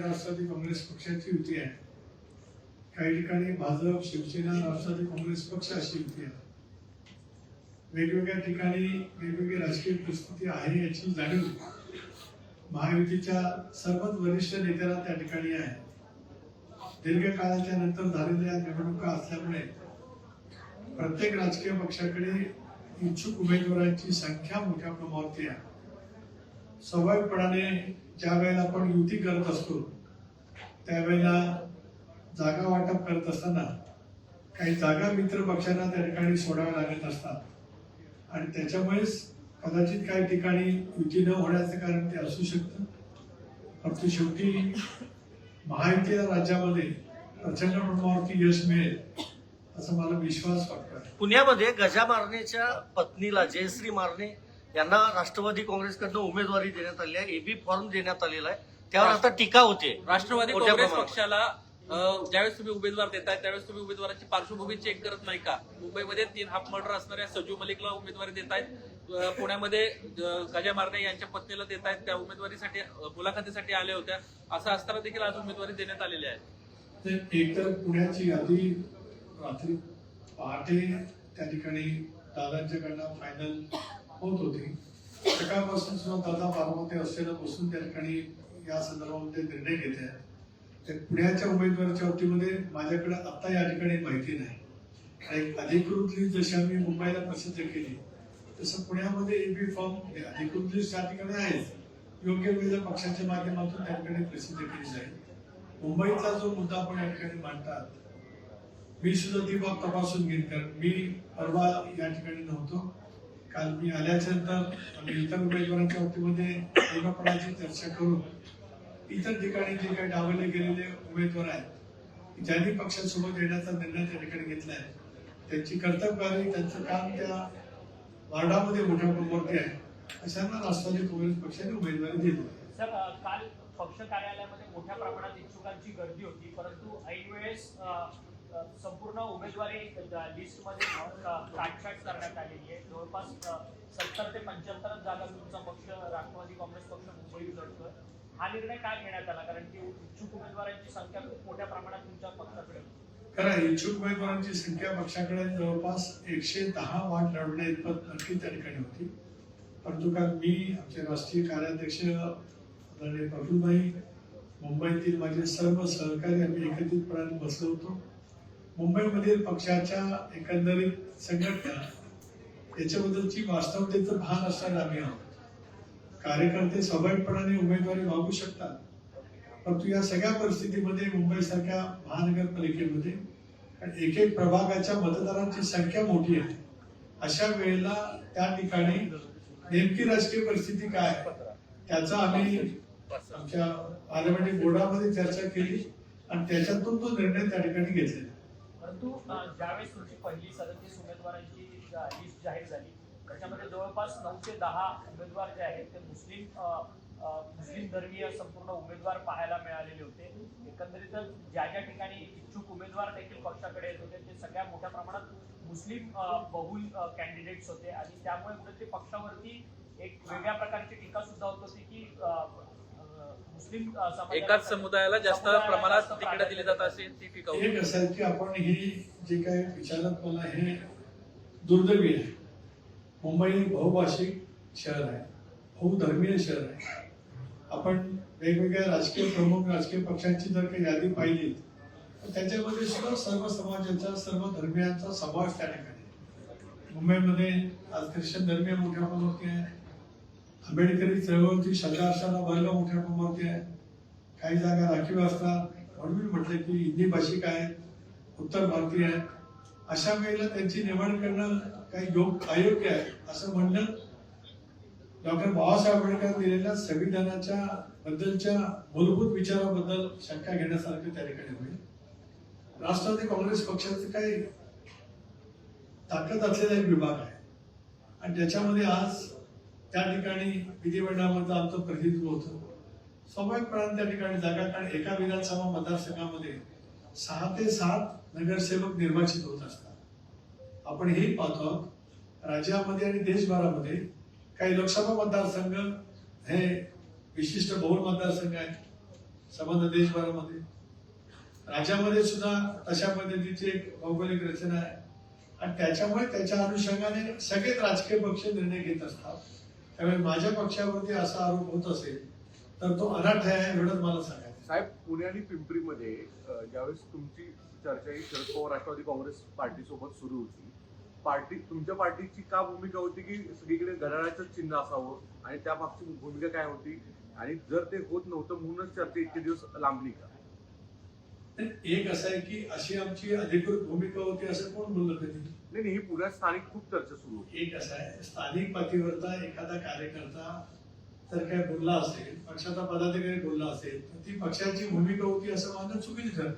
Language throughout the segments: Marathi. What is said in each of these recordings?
राष्ट्रवादी काँग्रेस पक्षाची युती आहे. काही ठिकाणी भाजप, शिवसेना, राष्ट्रवादी काँग्रेस पक्ष अशी युती आहे. वेगवेगळ्या ठिकाणी वेगवेगळी राजकीय परिस्थिती आहे याची जाणीव महायुतीच्या सर्वात वरिष्ठ नेत्याला त्या ठिकाणी आहे. दीर्घकाळाच्या नंतर झालेल्या निवडणुका असल्यामुळे प्रत्येक राजकीय पक्षाकडे इच्छुक उमेदवारांची संख्या मोठ्या प्रमाणावरती आहे. स्वाभाविकपणाने ज्या वेळेला आपण युती करत असतो त्यावेळेला जागा वाटप करत असताना काही जागा मित्र पक्षांना त्या ठिकाणी सोडाव्या लागत असतात आणि त्याच्यामुळेच कदाचित काही ठिकाणी युती न होण्याचं कारण ते असू शकतं. परंतु शेवटी महायुतीला राज्यामध्ये प्रचंड प्रमाणावरती यश मिळेल असं मला विश्वास वाटतो. पुण्यामध्ये गजा मारणेच्या पत्नीला जयश्री मारणे यांना राष्ट्रवादी काँग्रेसकडनं उमेदवारी देण्यात आली आहे. एबी फॉर्म देण्यात आलेला आहे. त्यावर आता टीका होते. राष्ट्रवादी काँग्रेस पक्षाला ज्यावेळेस तुम्ही उमेदवार देताय त्यावेळेस तुम्ही उमेदवाराची पार्श्वभूमी चेक करत नाही का? मुंबईमध्ये 3 हाफ मर्डर असणाऱ्या सजू मलिकला उमेदवारी देतायत, पुण्यामध्ये गजा मारणे यांच्या पत्नीला देतायत. त्या उमेदवारीसाठी मुलाखतीसाठी आल्या होत्या. असं असताना देखील आज उमेदवारी देण्यात आलेली आहे. एकतर पुण्याची यादी रात्री पहाटे त्या ठिकाणी दादांच्याकडनं फायनल होत होती. सकाळपासून सुद्धा दादा बारामती असलेलं बसून त्या ठिकाणी या संदर्भामध्ये निर्णय घेत आहेत. पुण्याच्या उमेदवाराच्या बाबतीमध्ये माझ्याकडे आता या ठिकाणी माहिती नाही. एक अधिकृत लिस्ट जशी आम्ही मुंबईला प्रसिद्ध केली तसं पुण्यामध्ये एबी फॉर्म अधिकृत लिस्ट त्या ठिकाणी आहे. योग्य वेळेला पक्षाच्या माध्यमातून त्या ठिकाणी प्रसिद्ध केली जाईल. मुंबईचा जो मुद्दा आपण या ठिकाणी मांडतात, मी सुद्धा ती बाब तपासून घेईन. कारण मी परवा या ठिकाणी नव्हतो. काल मी आल्याच्या नंतर आम्ही इतर उमेदवारांच्या बाबतीमध्ये पूर्णपणाची चर्चा करून इतर ठिकाणी जे काही डावलले गेलेले उमेदवार आहेत ज्यांनी पक्षासोबत येण्याचा निर्णय त्या ठिकाणी घेतलाय त्यांची कर्तव्यकारी त्यांचं काम त्या वार्डामध्ये मोठ्या प्रमाणावरती आहे. अशांना राष्ट्रवादी काँग्रेस पक्षाने उमेदवारी दिली. सर, काल पक्ष कार्यालयामध्ये मोठ्या प्रमाणात इच्छुकांची गर्दी होती, परंतु ऐन वेळेस संपूर्ण उमेदवारी लिस्टमध्ये काटछाट करण्यात आलेली आहे. जवळपास 70 ते 75 जागा तुमचा पक्ष राष्ट्रवादी काँग्रेस पक्ष मुंबईत लढतोय. हा निर्णय काय घेण्यात आला? कारण की इच्छुक उमेदवारांची संख्या खूप मोठ्या प्रमाणात तुमच्या पक्षाकडे होती. खरं, इच्छुक उमेदवारांची संख्या पक्षाकडे जवळपास 110 वाट लढवण्या इतपत नक्की त्या ठिकाणी होती. परंतु काल मी आमचे राष्ट्रीय कार्याध्यक्ष आदरणीय प्रफुल्लभाई, मुंबईतील माझे सर्व सहकारी आम्ही एकत्रितपणे बसलो होतो. मुंबईमधील पक्षाच्या एकंदरीत संघटना याच्याबद्दलची वास्तवतेचं भान असणारे आम्ही आहोत. कार्यकर्ते स्वाभाविकपणाने उमेदवारी मागू शकतात, परंतु या सगळ्या परिस्थितीमध्ये मुंबईसारख्या महानगरपालिकेमध्ये एक एक प्रभागाच्या मतदारांची संख्या मोठी आहे. अशा वेळेला त्या ठिकाणी नेमकी राजकीय परिस्थिती काय त्याचा आम्ही आमच्या पार्लमेंटरी बोर्डामध्ये चर्चा केली आणि त्याच्यातून तो निर्णय त्या ठिकाणी घेतलेला. परंतु ज्यावेळेस तुमची पहिली 37 उमेदवारांची लिस्ट जाहीर झाली त्याच्यामध्ये जवळपास 9 ते 10 उमेदवार जे आहेत ते मुस्लिम धर्मीय संपूर्ण उमेदवार पाहायला मिळालेले होते. एकंदरीतच ज्या ज्या ठिकाणी इच्छुक उमेदवार देखील पक्षाकडे येत होते ते सगळ्या मोठ्या प्रमाणात मुस्लिम बहुल कॅन्डिडेट्स होते आणि त्यामुळे कुठेतरी पक्षावरती एक वेगळ्या प्रकारची टीका सुद्धा होत होती की मुस्लिम एकाच समुदायाला जास्त प्रमाणात तिकीट दिली जात असेल ती टीका होती. एक असेल की आपण ही जे काही विचारत मला हे दुर्दैवी आहे. मुंबई बहुभाषिक शहर आहे, बहुधर्मीय शहर आहे. आपण वेगवेगळ्या राजकीय प्रमुख राजकीय पक्षांची जर काही यादी पाहिली तर त्याच्यामध्ये सुद्धा सर्व समाजाचा सर्व धर्मियांचा समावेश त्या ठिकाणी. मुंबईमध्ये आज ख्रिश्चन धर्मीय मोठ्या प्रमाणावरती आहे. आंबेडकरी चळवळीची शतवर्षाला वर्ग मोठ्या प्रमाणावरती आहे. काही जागा राखीव असतात म्हणून मी म्हटलं की हिंदी भाषिक आहेत, उत्तर भारतीय आहेत. अशा वेळेला त्यांची निवड करणं काही अयोग्य आहे असं म्हणणं डॉक्टर बाबासाहेब आंबेडकर दिलेल्या संविधानाच्या बद्दलच्या मूलभूत विचाराबद्दल शंका घेण्यासारखं त्या ठिकाणी होईल. राष्ट्रवादी काँग्रेस पक्षाचं काही ताकद असलेला एक विभाग आहे आणि त्याच्यामध्ये आज त्या ठिकाणी विधिमंडळामध्ये आमचं प्रतिनिधित्व होतं. स्वाभाविकपणे त्या ठिकाणी जागा, कारण एका विधानसभा मतदारसंघामध्ये 6 ते 7 नगरसेवक निर्वाचित होत असतात. आपण हेही पाहतो राज्यामध्ये आणि देशभरामध्ये काही लोकसभा मतदारसंघ हे विशिष्ट बहुल मतदारसंघ आहेत. संबंध देशभरामध्ये. राज्यामध्ये सुद्धा तशा पद्धतीची एक भौगोलिक रचना आहे आणि त्याच्यामुळे त्याच्या अनुषंगाने सगळेच राजकीय पक्ष निर्णय घेत असतात. त्यामुळे माझ्या पक्षावरती असा आरोप होत असेल तर तो अनाठ आहे एवढंच मला सांगायचं. साहेब, पुणे आणि पिंपरीमध्ये ज्यावेळेस तुमची चर्चा ही शरद पवार राष्ट्रवादी काँग्रेस पार्टी सोबत सुरू होती, तुमच्या पार्टीची का भूमिका होती की सगळीकडे घड्याळाचं चिन्ह असावं आणि त्या मागची भूमिका काय होती, आणि जर ते होत नव्हतं म्हणूनच चर्चा इतके दिवस लांबली का? एक असं आहे की अशी आमची अधिकृत भूमिका होती असं कोण बोललं कधी? नाही, ही पुण्यात स्थानिक खूप चर्चा सुरू होती. एक असं आहे, स्थानिक पातळीवरचा एखादा कार्यकर्ता जर काय बोलला असेल, पक्षाचा पदाधिकारी बोलला असेल तर ती पक्षाची भूमिका होती असं मानणं चुकीचं ठरतं.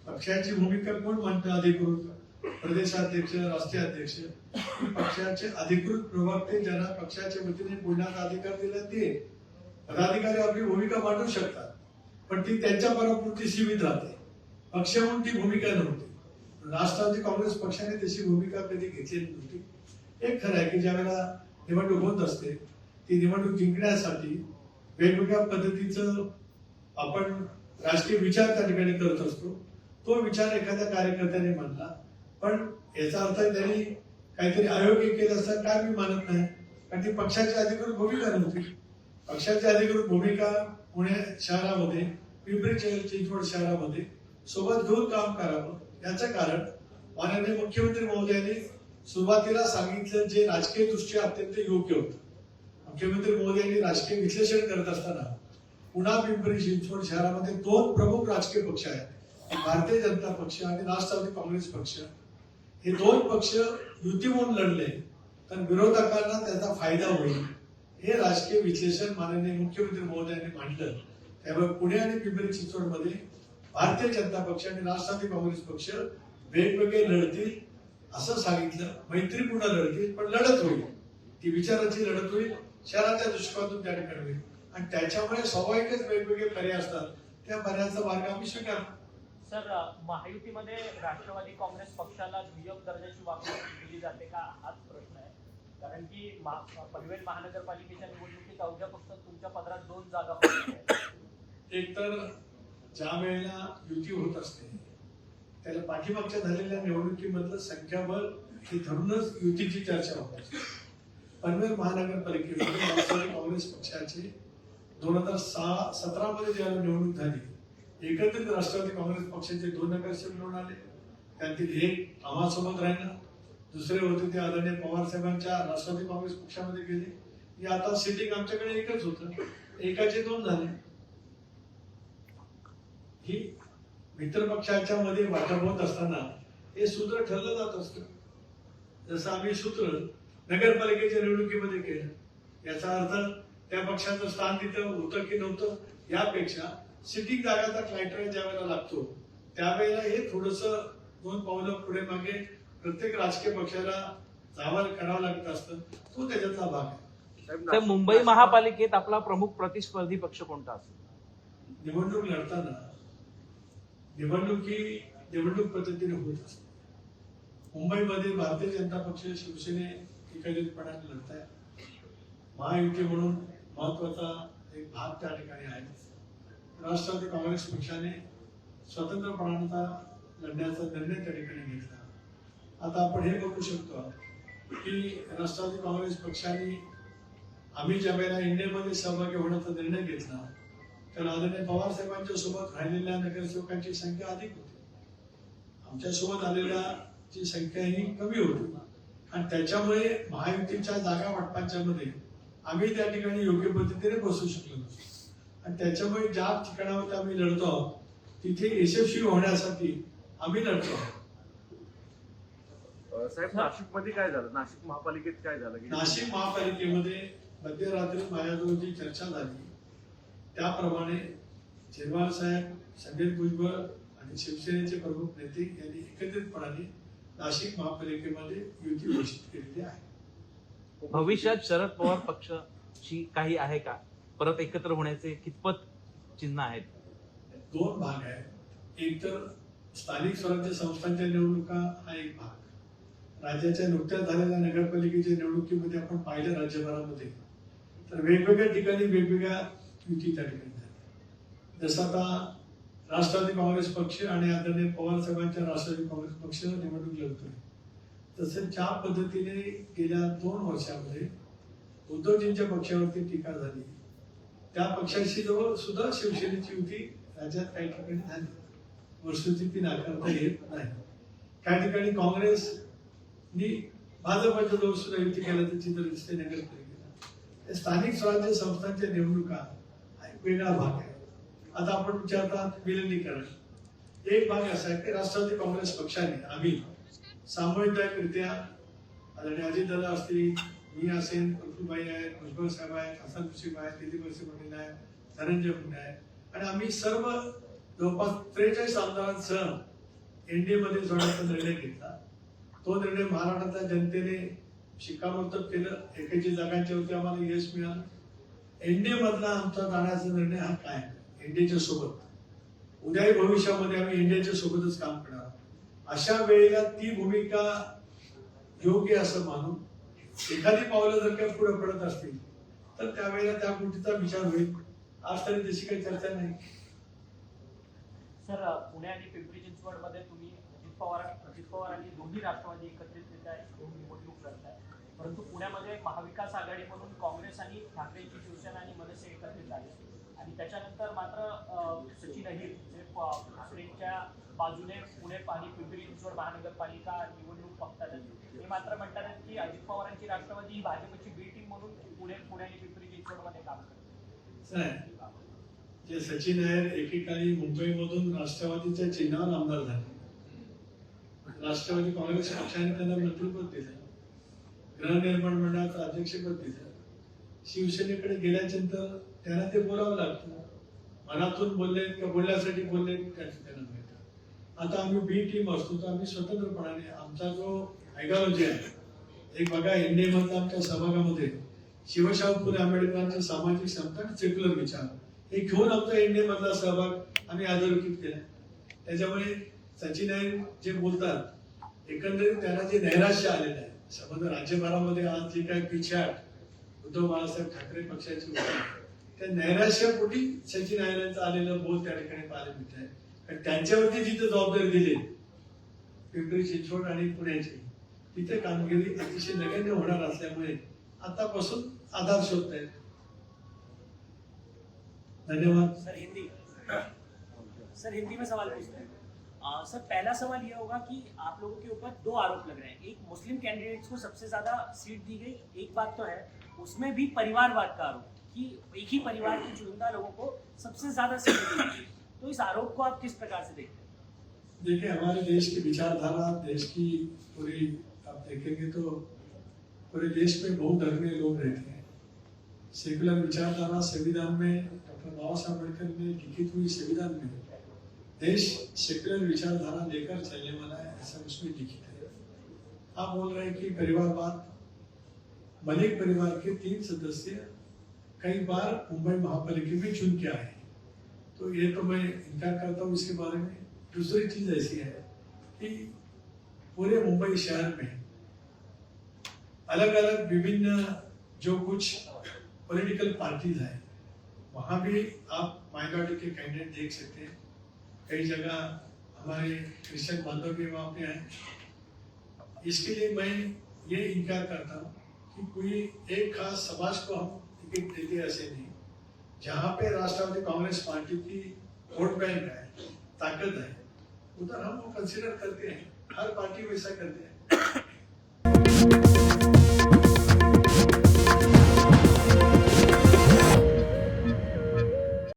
पक्षाची भूमिका कोण म्हणतं अधिकृत? प्रदेशाध्यक्ष, राष्ट्रीय अध्यक्ष, पक्षाचे अधिकृत प्रवक्ते ज्यांना पक्षाच्या वतीने बोलण्याचा अधिकार दिला ते पदाधिकारी आपली भूमिका मांडू शकतात, पण ती त्यांच्या परापुरती सीमित राहते. पक्ष म्हणून ती भूमिका नव्हती. राष्ट्रवादी काँग्रेस पक्षाने तशी भूमिका कधी घेतलेली नव्हती. एक खरं आहे की ज्यावेळेला निवडणूक होत असते ती निवडणूक जिंकण्यासाठी वेगवेगळ्या पद्धतीचं आपण राजकीय विचार त्या ठिकाणी करत असतो. तो विचार एखाद्या कार्यकर्त्याने मांडला, पण याचा अर्थ त्यांनी काहीतरी अयोग्य केलं असं काय मी मानत नाही, कारण ती पक्षाची अधिकृत भूमिका नव्हती. पक्षाची अधिकृत भूमिका पुणे शहरामध्ये, पिंपरी चिंचवड शहरामध्ये सोबत घेऊन काम करावं. याचं कारण माननीय मुख्यमंत्री महोदयांनी सुरुवातीला सांगितलं जे राजकीय दृष्ट्या अत्यंत योग्य होतं. मुख्यमंत्री महोदयांनी राजकीय विश्लेषण करत असताना पुन्हा पिंपरी चिंचवड शहरामध्ये दोन प्रमुख राजकीय पक्ष आहेत, भारतीय जनता पक्ष आणि राष्ट्रवादी काँग्रेस पक्ष. हे दोन पक्ष युती म्हणून लढले तर विरोधकांना त्याचा फायदा होईल हे राजकीय विश्लेषण माननीय मुख्यमंत्री महोदयांनी मांडलं. त्यामुळे पुणे आणि पिंपरी चिंचवडमध्ये भारतीय जनता पक्ष आणि राष्ट्रवादी काँग्रेस पक्ष वेगवेगळे लढतील असं सांगितलं. मैत्रीपूर्ण लढतील, पण लढत होईल, ती विचाराची लढत होईल, शहराच्या दृष्टिकोनातून त्या ठिकाणी होईल आणि त्याच्यामुळे स्वाभाविकच वेगवेगळे पर्याय असतात, त्या पर्यायाचा मार्ग आम्ही स्वीकारतो. सर, महायुतीमध्ये राष्ट्रवादी काँग्रेस पक्षाला दुय्यम दर्जाची वागणूक दिली जाते का, हाच प्रश्न आहे. कारण की पनवेल महानगरपालिकेच्या निवडणुकीत अवघ्या फक्त तुमच्या पदरात 2 जागा पडल्या. एक तर ज्या वेळेला युती होत असते त्याला पाठीमागच्या झालेल्या निवडणुकीमधलं संख्याबळ हे धरूनच युतीची चर्चा होत असते. पनवेल महानगरपालिकेमध्ये राष्ट्रवादी काँग्रेस पक्षाचे 2017 मध्ये जेव्हा निवडणूक झाली, एकत्रित राष्ट्रवादी काँग्रेस पक्षाचे 2 नगरसेवक निवडून आले. त्यातील एक आम्हासोबत राहिला, दुसरे होते ते आदरणीय पवार साहेबांच्या राष्ट्रवादी काँग्रेस पक्षामध्ये गेले. आता सिटिंग आमच्याकडे एकच होतं, एकाचे 2 झाले. ही मित्र पक्षाच्या मध्ये वाटप होत असताना हे सूत्र ठरलं जात असतं. जसं आम्ही सूत्र नगरपालिकेच्या निवडणुकीमध्ये केलं, याचा अर्थ त्या पक्षाचं स्थान तिथं होतं की नव्हतं यापेक्षा सिटिंग जागाचा क्रायटेरिया ज्या वेळेला लागतो त्यावेळेला हे थोडस 2 पावलं पुढे मागे प्रत्येक राजकीय पक्षाला जावं करावं लागत असतं. तो त्याच्यातला भाग आहे. तर मुंबई महापालिकेत आपला प्रमुख प्रतिस्पर्धी पक्ष कोणता असेल? निवडणूक लढताना निवडणूक पद्धतीने होत असते. मुंबईमध्ये भारतीय जनता पक्ष शिवसेने एकत्रितपणाने लढत आहे. महायुती म्हणून महत्वाचा एक भाग त्या ठिकाणी आहे. राष्ट्रवादी काँग्रेस पक्षाने स्वतंत्रपणाचा लढण्याचा निर्णय त्या ठिकाणी घेतला. आता आपण हे बघू शकतो की राष्ट्रवादी काँग्रेस पक्षाने आम्ही ज्या वेळेला इंडियामध्ये सहभागी होण्याचा निर्णय घेतला तर आदरणीय पवार साहेबांच्या सोबत राहिलेल्या नगरसेवकांची संख्या अधिक होती, आमच्या सोबत आलेल्याची संख्या ही कमी होती आणि त्याच्यामुळे महायुतीच्या जागा वाटपांच्या मध्ये आम्ही त्या ठिकाणी योग्य पद्धतीने बसू शकलो नव्हतो आणि त्याच्यामुळे ज्या ठिकाणावर आम्ही लढतो आहोत तिथे यशस्वी होण्यासाठी आम्ही लढतो आहोत. साहेब, नाशिक मध्ये काय झालं? नाशिक महापालिकेत काय झालं? नाशिक महापालिकेमध्ये मध्यरात्री माझ्याजवळ जी चर्चा झाली त्याप्रमाणे झिरवाल साहेब, संजय भुजबळ आणि शिवसेनेचे प्रमुख नेते यांनी एकत्रितपणाने नाशिक महापालिकेमध्ये युती घोषित केलेली आहे. भविष्यात शरद पवार पक्षाची काही आहे का? परत एकत्र होण्याचे कितपत चिन्ह आहेत? 2 भाग आहेत. एक तर स्थानिक स्वराज्य संस्थांच्या निवडणुका हा एक भाग. राज्याच्या नुकत्याच झालेल्या नगरपालिकेच्या निवडणुकीमध्ये आपण पाहिलं राज्यभरामध्ये तर वेगवेगळ्या ठिकाणी वेगवेगळ्या युती त्या ठिकाणी झाल्या. जसं आता राष्ट्रवादी काँग्रेस पक्ष आणि आदरणीय पवार साहेबांच्या राष्ट्रवादी काँग्रेस पक्ष निवडणूक लढतोय, तसं ज्या पद्धतीने गेल्या 2 वर्षामध्ये उद्धवजींच्या पक्षावरती टीका झाली, त्या पक्षाशी जवळ सुद्धा शिवसेनेची युती राज्यात काही ठिकाणी झाली, वस्तुस्थिती नाकारता येत नाही. काही ठिकाणी काँग्रेसनी भाजपच्या जवळ सुद्धा युती केल्याचं चित्र दिसते नगरपालिकेला. स्थानिक स्वराज्य संस्थांच्या निवडणुका हा एक वेगळा भाग आहे. आता आपण विचारतात विलिनीकरण. एक भाग असा आहे की राष्ट्रवादी काँग्रेस पक्षाने आम्ही सामूहिकरित्या आदरणीय अजितदादा असतील, मी असेल, पृथ्वीबाई आहेत, भुजबळ साहेब आहेत, हसन मुश्रीफ आहेत, दिलीप वळसे पाटील आहेत, धनंजय मुंडे आहेत, आणि आम्ही सर्व जवळपास 43 आमदारांसह एनडीए मध्ये जोडण्याचा निर्णय घेतला. तो निर्णय महाराष्ट्राच्या जनतेने शिक्कामोर्तब केलं. 41 जागांच्यावरती आम्हाला यश मिळालं. एनडीए मधला आमचा जाण्याचा निर्णय हा काय, एनडीएच्या सोबत. उद्याही भविष्यामध्ये आम्ही एनडीएच्या सोबतच काम करणार. अशा वेळेला ती भूमिका योग्य असं मानून एखादी पावलं जर काही पुढे पडत असतील तर त्यावेळेला त्या गोष्टीचा विचार होईल. आज तरी तशी काही चर्चा नाही. सर, पुणे आणि पिंपरी चिंचवड मध्ये तुम्ही अजित पवार आणि दोन्ही राष्ट्रवादी एकत्रितरित्या निवडणूक लढताय, परंतु पुण्यामध्ये महाविकास आघाडी म्हणून काँग्रेस आणि ठाकरेंची शिवसेना आणि मनसे एकत्रित झाले, आणि त्याच्यानंतर मात्र सचिन अहिर जे ठाकरेंच्या बाजूने पुणे आणि पिंपरी चिंचवड महानगरपालिका निवडणूक बघतात, हे मात्र म्हणतात की अजित पवारांची राष्ट्रवादी ही भाजपची बी टीम म्हणून पुणे आणि पिंपरी चिंचवड मध्ये काम करते. जे सचिन अहिर एकेकाळी मुंबईमधून राष्ट्रवादीच्या चिन्हावर आमदार झाले. राष्ट्रवादी काँग्रेस पक्षाने त्यांना मंत्रिपद दिलं, गृहनिर्माण मंडळाचं अध्यक्षपद दिलं. शिवसेनेकडे गेल्यानंतर त्यांना ते बोलावं लागतं. मनातून बोलले का बोलण्यासाठी बोलले त्याचं त्यांना मिळतं. आता आम्ही बी टीम असतो तर आम्ही स्वतंत्रपणाने आमचा जो आयडिओलॉजी आहे, एक बघा एनडीए मधल्या आमच्या सहभागामध्ये शिवशाहू फुले आंबेडकरांचा सामाजिक समता आणि सेक्युलर विचार हे घेऊन आमचा एनडीए मधला सहभाग आम्ही अधोरेखित केला. त्याच्यामुळे सचिन अहिर जे बोलतात, एकंदरीत त्यांना जे नैराश्य आलेलं आहे समजा राज्यभरामध्ये आज जे काही पिछाट उद्धव बाळासाहेब ठाकरे पक्षाची होती, त्या नैराश्यापोटी सचिन अहिरांचं आलेलं बोल त्या ठिकाणी पाहायला मिळत आहे. कारण त्यांच्यावरती जिथे जबाबदारी दिली पिंपरी चिंचवड आणि पुण्याची, तिथे कामगिरी अतिशय नगण्य होणार असल्यामुळे आतापासून आधार शोधत आहेत. धन्यवाद. सर हिंदी में सवाल पूछते हैं। सर, पहला सवाल यह होगा कि आप लोगों के ऊपर 2 आरोप लग रहे हैं। एक, मुस्लिम कैंडिडेट्स को सबसे ज्यादा सीट दी गई, एक बात तो है, उसमें भी परिवारवाद का आरोप कि एक ही परिवार के चुनिंदा लोगों को सबसे ज्यादा सीट दी गई। तो इस आरोप को आप किस प्रकार से देखते हैं? देखिए, हमारे देश की विचारधारा, देश की पूरी आप देखेंगे तो पूरे देश में बहुधर्मीय लोग रहते हैं। सेकुलर विचारधारा संविधान में डॉक्टर बाबा साहब अम्बेडकर ने लिखित हुई संविधान में देश सेकुलर विचारधारा लेकर चलने वाला है, ऐसा उसमें लिखित है। आप बोल रहे हैं कि परिवारवाद, मलिक परिवार के 3 सदस्य कई बार मुंबई महापालिका में चुन के आए, तो ये तो मैं इनकार करता हूँ इसके बारे में। दूसरी चीज ऐसी है कि पूरे मुंबई शहर में अलग अलग विभिन्न जो कुछ पॉलिटिकल पार्टीज है, वहां भी आप माइनॉरिटी के कैंडिडेट देख सकते हैं। कई जगह हमारे क्रिश्चियन बांधव भी वहां पे हैं। इसके लिए मैं ये इनकार करता हूँ कि कोई एक खास समाज को हम टिकट देते ऐसे नहीं। जहाँ पे राष्ट्रवादी कांग्रेस पार्टी की वोट बैंक है, ताकत है, उधर हम वो कंसिडर करते हैं। हर पार्टी वैसा करते हैं।